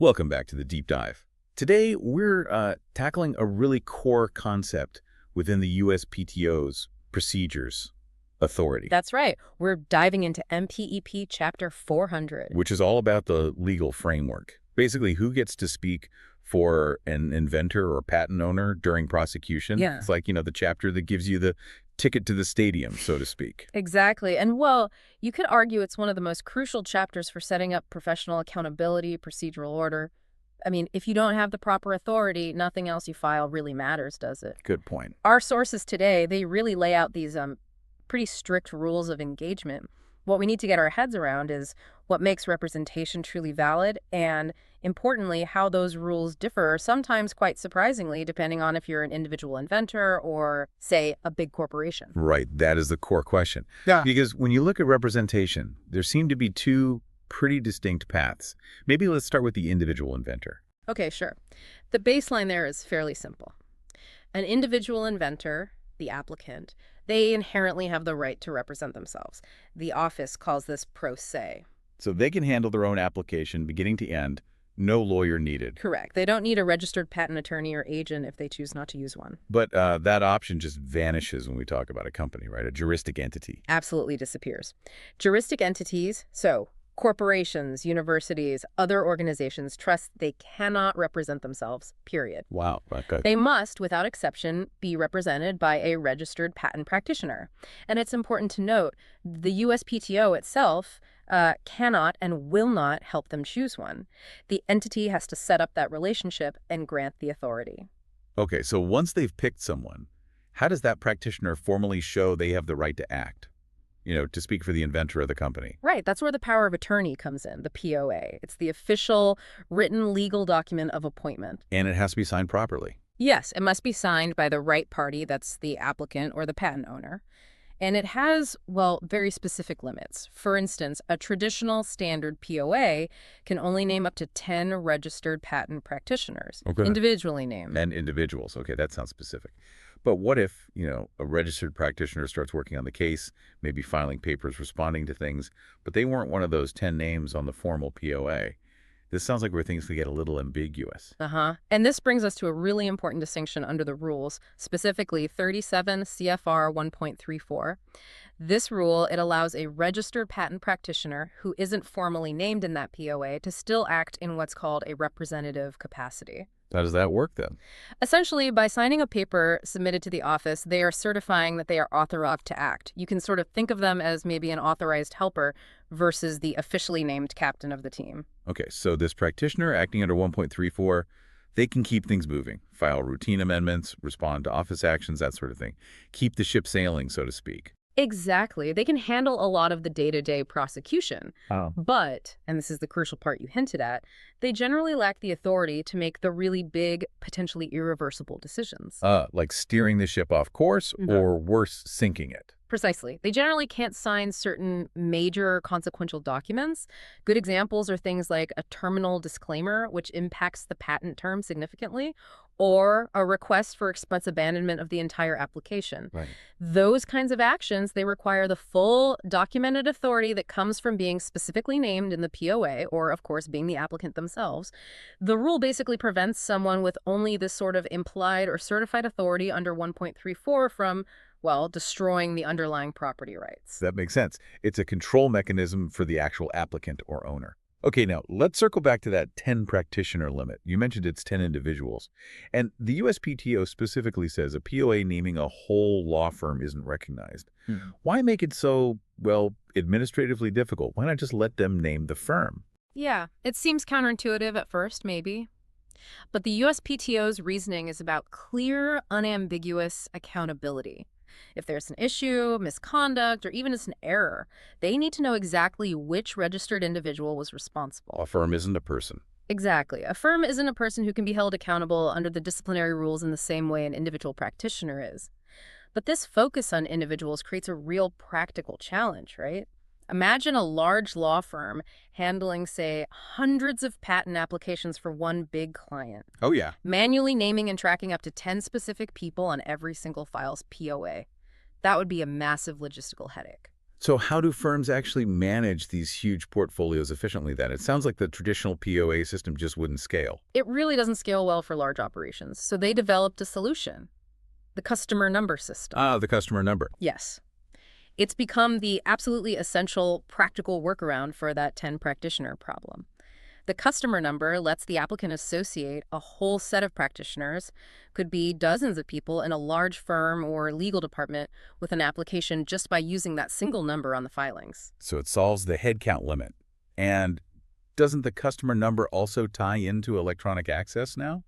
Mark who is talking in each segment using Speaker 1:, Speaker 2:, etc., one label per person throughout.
Speaker 1: Welcome back to the Deep Dive. Today, we're tackling a really core concept within the USPTO's procedures authority,
Speaker 2: That's right. We're diving into MPEP Chapter 400.
Speaker 1: which is all about the legal framework. Basically, who gets to speak for an inventor or patent owner during prosecution.
Speaker 2: Yeah.
Speaker 1: It's like, the chapter that gives you the ticket to the stadium, so to speak.
Speaker 2: Exactly. And well, you could argue it's one of the most crucial chapters for setting up professional accountability, procedural order. I mean, if you don't have the proper authority, nothing else you file really matters, does it?
Speaker 1: Good point.
Speaker 2: Our sources today, they really lay out these pretty strict rules of engagement. What we need to get our heads around is what makes representation truly valid and, importantly, how those rules differ, sometimes quite surprisingly, depending on if you're an individual inventor or, say, a big corporation.
Speaker 1: Right, that is the core question.
Speaker 3: Yeah.
Speaker 1: Because when you look at representation, there seem to be two pretty distinct paths. Maybe let's start with the individual inventor.
Speaker 2: Okay, sure. The baseline there is fairly simple. An individual inventor, the applicant, they inherently have the right to represent themselves. The office calls this pro se.
Speaker 1: So they can handle their own application beginning to end, no lawyer needed.
Speaker 2: Correct. They don't need a registered patent attorney or agent if they choose not to use one.
Speaker 1: But that option just vanishes when we talk about a company, right? A juristic entity.
Speaker 2: Absolutely disappears. Juristic entities, so corporations, universities, other organizations, trusts, they cannot represent themselves, period.
Speaker 1: Wow. Okay.
Speaker 2: They must, without exception, be represented by a registered patent practitioner. And it's important to note, the USPTO itself cannot and will not help them choose one. The entity has to set up that relationship and grant the authority.
Speaker 1: Okay, so once they've picked someone, how does that practitioner formally show they have the right to act? To speak for the inventor of the company.
Speaker 2: Right, that's where the power of attorney comes in, the POA. It's the official written legal document of appointment.
Speaker 1: And it has to be signed properly.
Speaker 2: Yes, it must be signed by the right party, that's the applicant or the patent owner. And it has, well, very specific limits. For instance, a traditional standard POA can only name up to 10 registered patent practitioners,
Speaker 1: Okay.
Speaker 2: individually named.
Speaker 1: And individuals. Okay, that sounds specific. But what if, a registered practitioner starts working on the case, maybe filing papers, responding to things, but they weren't one of those 10 names on the formal POA? This sounds like where things could get a little ambiguous.
Speaker 2: And this brings us to a really important distinction under the rules, specifically 37 CFR 1.34. This rule, it allows a registered patent practitioner who isn't formally named in that POA to still act in what's called a representative capacity.
Speaker 1: How does that work then?
Speaker 2: Essentially, by signing a paper submitted to the office, they are certifying that they are authorized to act. You can sort of think of them as maybe an authorized helper versus the officially named captain of the team.
Speaker 1: Okay, so this practitioner acting under 1.34, they can keep things moving, file routine amendments, respond to office actions, that sort of thing. Keep the ship sailing, so to speak.
Speaker 2: Exactly. They can handle a lot of the day-to-day prosecution.
Speaker 3: Oh.
Speaker 2: But, and this is the crucial part you hinted at, they generally lack the authority to make the really big, potentially irreversible decisions.
Speaker 1: Like steering the ship off course or worse, sinking it.
Speaker 2: Precisely. They generally can't sign certain major consequential documents. Good examples are things like a terminal disclaimer, which impacts the patent term significantly, or a request for express abandonment of the entire application.
Speaker 1: Right.
Speaker 2: Those kinds of actions, they require the full documented authority that comes from being specifically named in the POA, or of course being the applicant themselves. The rule basically prevents someone with only this sort of implied or certified authority under 1.34 from, well, destroying the underlying property rights.
Speaker 1: That makes sense. It's a control mechanism for the actual applicant or owner. Okay, now let's circle back to that 10 practitioner limit. You mentioned it's 10 individuals. And the USPTO specifically says a POA naming a whole law firm isn't recognized. Why make it so, administratively difficult? Why not just let them name the firm?
Speaker 2: Yeah, it seems counterintuitive at first, maybe. But the USPTO's reasoning is about clear, unambiguous accountability. If there's an issue, misconduct, or even just an error, they need to know exactly which registered individual was responsible.
Speaker 1: A firm isn't a person.
Speaker 2: Exactly. A firm isn't a person who can be held accountable under the disciplinary rules in the same way an individual practitioner is. But this focus on individuals creates a real practical challenge, right? Imagine a large law firm handling, say, hundreds of patent applications for one big client.
Speaker 1: Oh, yeah.
Speaker 2: Manually naming and tracking up to 10 specific people on every single file's POA. That would be a massive logistical headache.
Speaker 1: So how do firms actually manage these huge portfolios efficiently then? It sounds like the traditional POA system just wouldn't scale.
Speaker 2: It really doesn't scale well for large operations, so they developed a solution, the customer number system.
Speaker 1: Ah, the customer number.
Speaker 2: Yes. It's become the absolutely essential practical workaround for that 10 practitioner problem. The customer number lets the applicant associate a whole set of practitioners, could be dozens of people in a large firm or legal department, with an application just by using that single number on the filings.
Speaker 1: So it solves the headcount limit. And doesn't the customer number also tie into electronic access now?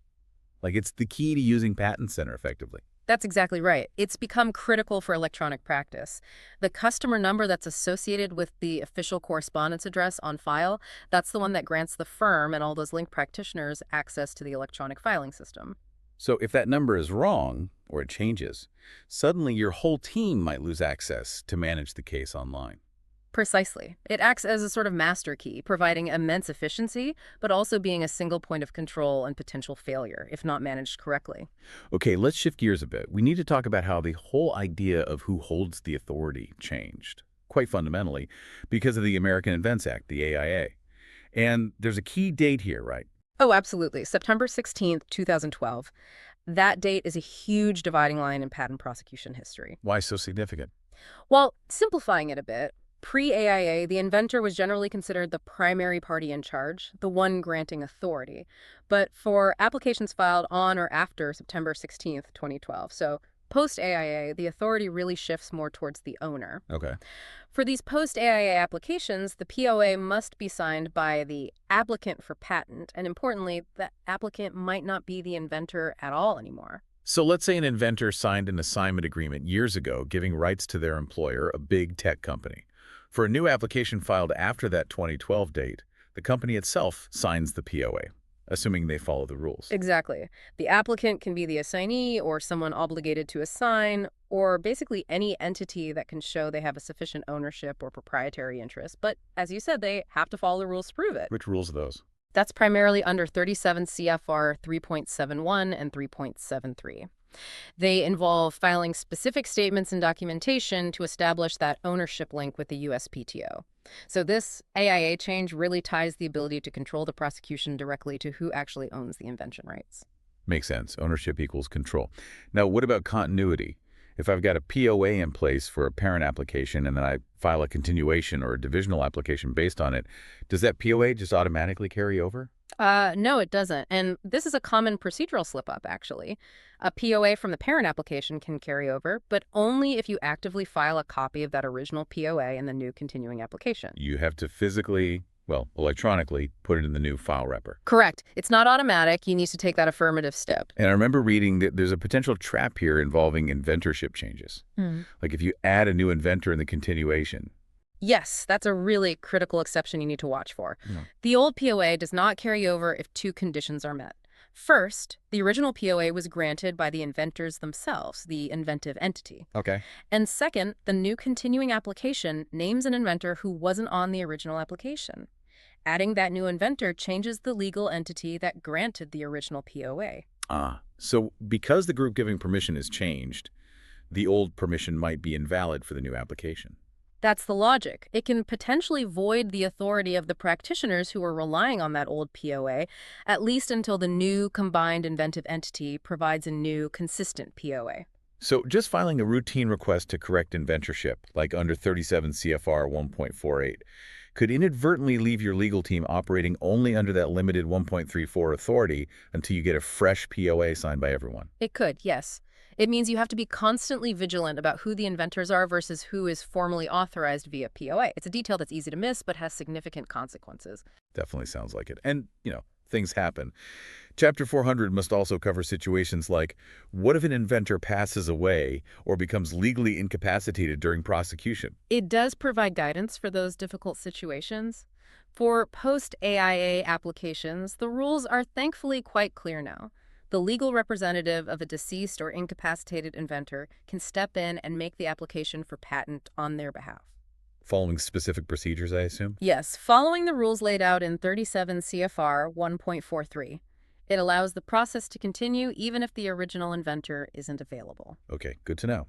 Speaker 1: Like it's the key to using Patent Center effectively.
Speaker 2: That's exactly right. It's become critical for electronic practice. The customer number that's associated with the official correspondence address on file, that's the one that grants the firm and all those linked practitioners access to the electronic filing system.
Speaker 1: So if that number is wrong, or it changes, suddenly your whole team might lose access to manage the case online.
Speaker 2: Precisely. It acts as a sort of master key, providing immense efficiency, but also being a single point of control and potential failure, if not managed correctly.
Speaker 1: Okay, let's shift gears a bit. We need to talk about how the whole idea of who holds the authority changed, quite fundamentally, because of the American Invents Act, the AIA. And there's a key date here, right?
Speaker 2: Oh, absolutely. September 16th, 2012. That date is a huge dividing line in patent prosecution history.
Speaker 1: Why so significant?
Speaker 2: While simplifying it a bit, pre-AIA, the inventor was generally considered the primary party in charge, the one granting authority. But for applications filed on or after September 16th, 2012, so post-AIA, the authority really shifts more towards the owner.
Speaker 1: Okay.
Speaker 2: For these post-AIA applications, the POA must be signed by the applicant for patent, and importantly, the applicant might not be the inventor at all anymore.
Speaker 1: So let's say an inventor signed an assignment agreement years ago giving rights to their employer, a big tech company. For a new application filed after that 2012 date, the company itself signs the POA, assuming they follow the rules.
Speaker 2: Exactly. The applicant can be the assignee or someone obligated to assign, or basically any entity that can show they have a sufficient ownership or proprietary interest. But as you said, they have to follow the rules to prove it.
Speaker 1: Which rules are those?
Speaker 2: That's primarily under 37 CFR 3.71 and 3.73. They involve filing specific statements and documentation to establish that ownership link with the USPTO. So this AIA change really ties the ability to control the prosecution directly to who actually owns the invention rights.
Speaker 1: Makes sense. Ownership equals control. Now, what about continuity? If I've got a POA in place for a parent application and then I file a continuation or a divisional application based on it, does that POA just automatically carry over?
Speaker 2: No, it doesn't. And this is a common procedural slip-up, actually. A POA from the parent application can carry over, but only if you actively file a copy of that original POA in the new continuing application.
Speaker 1: You have to physically, well, electronically, put it in the new file wrapper.
Speaker 2: Correct. It's not automatic. You need to take that affirmative step.
Speaker 1: And I remember reading that there's a potential trap here involving inventorship changes. Like if you add a new inventor in the continuation.
Speaker 2: Yes, that's a really critical exception you need to watch for. The old POA does not carry over if two conditions are met. First, the original POA was granted by the inventors themselves, the inventive entity.
Speaker 1: Okay.
Speaker 2: And second, the new continuing application names an inventor who wasn't on the original application. Adding that new inventor changes the legal entity that granted the original POA.
Speaker 1: So because the group giving permission is changed, the old permission might be invalid for the new application.
Speaker 2: That's the logic. It can potentially void the authority of the practitioners who are relying on that old POA, at least until the new combined inventive entity provides a new consistent POA.
Speaker 1: So just filing a routine request to correct inventorship, like under 37 CFR 1.48, could inadvertently leave your legal team operating only under that limited 1.34 authority until you get a fresh POA signed by everyone.
Speaker 2: It could, yes. It means you have to be constantly vigilant about who the inventors are versus who is formally authorized via POA. It's a detail that's easy to miss but has significant consequences.
Speaker 1: Definitely sounds like it. And, things happen. Chapter 400 must also cover situations like, what if an inventor passes away or becomes legally incapacitated during prosecution?
Speaker 2: It does provide guidance for those difficult situations. For post-AIA applications, the rules are thankfully quite clear now. The legal representative of a deceased or incapacitated inventor can step in and make the application for patent on their behalf.
Speaker 1: Following specific procedures, I assume?
Speaker 2: Yes, following the rules laid out in 37 CFR 1.43. It allows the process to continue even if the original inventor isn't available.
Speaker 1: Okay, good to know.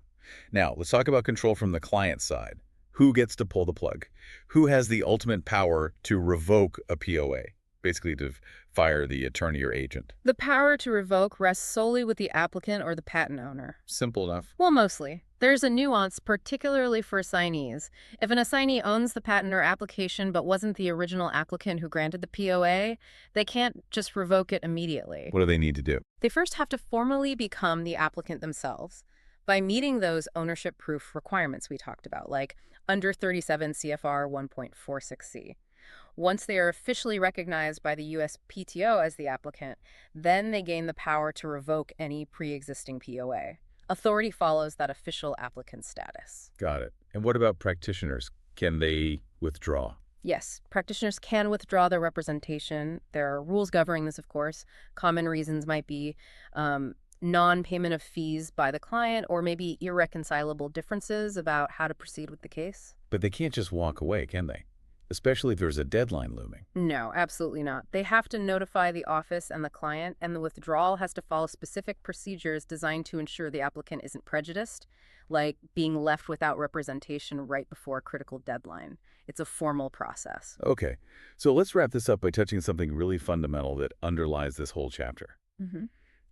Speaker 1: Now, let's talk about control from the client side. Who gets to pull the plug? Who has the ultimate power to revoke a POA? Basically to fire the attorney or agent.
Speaker 2: The power to revoke rests solely with the applicant or the patent owner.
Speaker 1: Simple enough.
Speaker 2: Well, mostly. There's a nuance, particularly for assignees. If an assignee owns the patent or application but wasn't the original applicant who granted the POA, they can't just revoke it immediately.
Speaker 1: What do they need to do?
Speaker 2: They first have to formally become the applicant themselves by meeting those ownership proof requirements we talked about, like under 37 CFR 1.46C. Once they are officially recognized by the USPTO as the applicant, then they gain the power to revoke any pre-existing POA. Authority follows that official applicant status.
Speaker 1: Got it. And what about practitioners? Can they withdraw?
Speaker 2: Yes, practitioners can withdraw their representation. There are rules governing this, of course. Common reasons might be non-payment of fees by the client or maybe irreconcilable differences about how to proceed with the case.
Speaker 1: But they can't just walk away, can they? Especially if there's a deadline looming.
Speaker 2: No, absolutely not. They have to notify the office and the client, and the withdrawal has to follow specific procedures designed to ensure the applicant isn't prejudiced, like being left without representation right before a critical deadline. It's a formal process.
Speaker 1: Okay, so let's wrap this up by touching something really fundamental that underlies this whole chapter.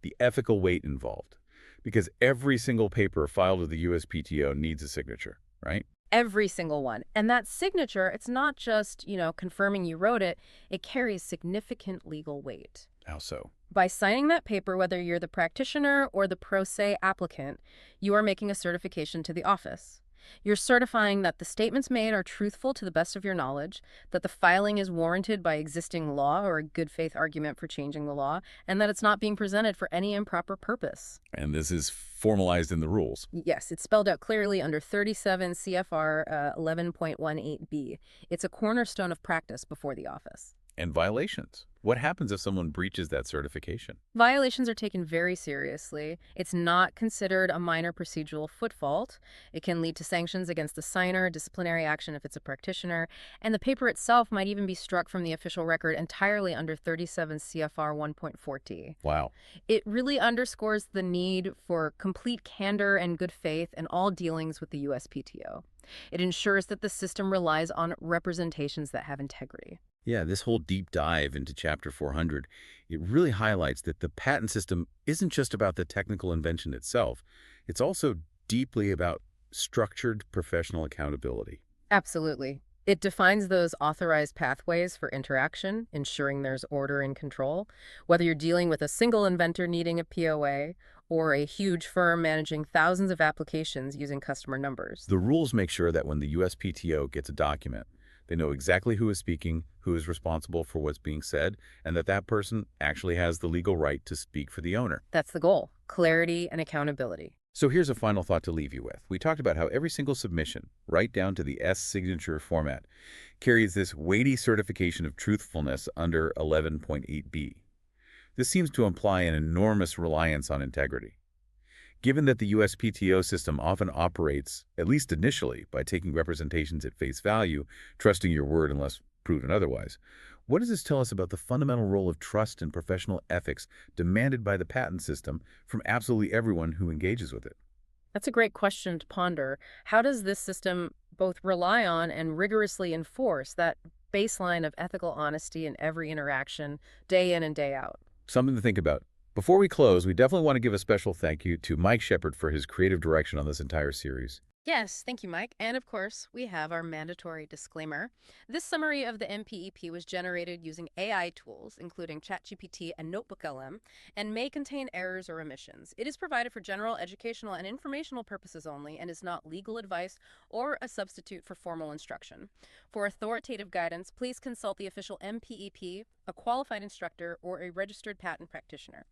Speaker 1: The ethical weight involved. Because every single paper filed with the USPTO needs a signature, right?
Speaker 2: Every single one. And that signature, it's not just, confirming you wrote it, it carries significant legal weight.
Speaker 1: How so?
Speaker 2: By signing that paper, whether you're the practitioner or the pro se applicant, you are making a certification to the office. You're certifying that the statements made are truthful to the best of your knowledge, that the filing is warranted by existing law or a good faith argument for changing the law, and that it's not being presented for any improper purpose.
Speaker 1: And this is formalized in the rules.
Speaker 2: Yes, it's spelled out clearly under 37 CFR 11.18b. It's a cornerstone of practice before the office.
Speaker 1: And violations. What happens if someone breaches that certification?
Speaker 2: Violations are taken very seriously. It's not considered a minor procedural foot fault. It can lead to sanctions against the signer, disciplinary action if it's a practitioner, and the paper itself might even be struck from the official record entirely under 37 CFR 1.4t.
Speaker 1: Wow.
Speaker 2: It really underscores the need for complete candor and good faith in all dealings with the USPTO. It ensures that the system relies on representations that have integrity.
Speaker 1: Yeah, this whole deep dive into Chapter 400, it really highlights that the patent system isn't just about the technical invention itself. It's also deeply about structured professional accountability.
Speaker 2: Absolutely. It defines those authorized pathways for interaction, ensuring there's order and control, whether you're dealing with a single inventor needing a POA or a huge firm managing thousands of applications using customer numbers.
Speaker 1: The rules make sure that when the USPTO gets a document, they know exactly who is speaking, who is responsible for what's being said, and that that person actually has the legal right to speak for the owner.
Speaker 2: That's the goal: clarity and accountability.
Speaker 1: So here's a final thought to leave you with. We talked about how every single submission, right down to the S signature format, carries this weighty certification of truthfulness under 11.8b. This seems to imply an enormous reliance on integrity. Given that the USPTO system often operates, at least initially, by taking representations at face value, trusting your word unless proven otherwise, what does this tell us about the fundamental role of trust and professional ethics demanded by the patent system from absolutely everyone who engages with it?
Speaker 2: That's a great question to ponder. How does this system both rely on and rigorously enforce that baseline of ethical honesty in every interaction, day in and day out?
Speaker 1: Something to think about. Before we close, we definitely want to give a special thank you to Mike Shepard for his creative direction on this entire series.
Speaker 2: Yes, thank you, Mike. And of course, we have our mandatory disclaimer. This summary of the MPEP was generated using AI tools, including ChatGPT and NotebookLM, and may contain errors or omissions. It is provided for general, educational, and informational purposes only and is not legal advice or a substitute for formal instruction. For authoritative guidance, please consult the official MPEP, a qualified instructor, or a registered patent practitioner.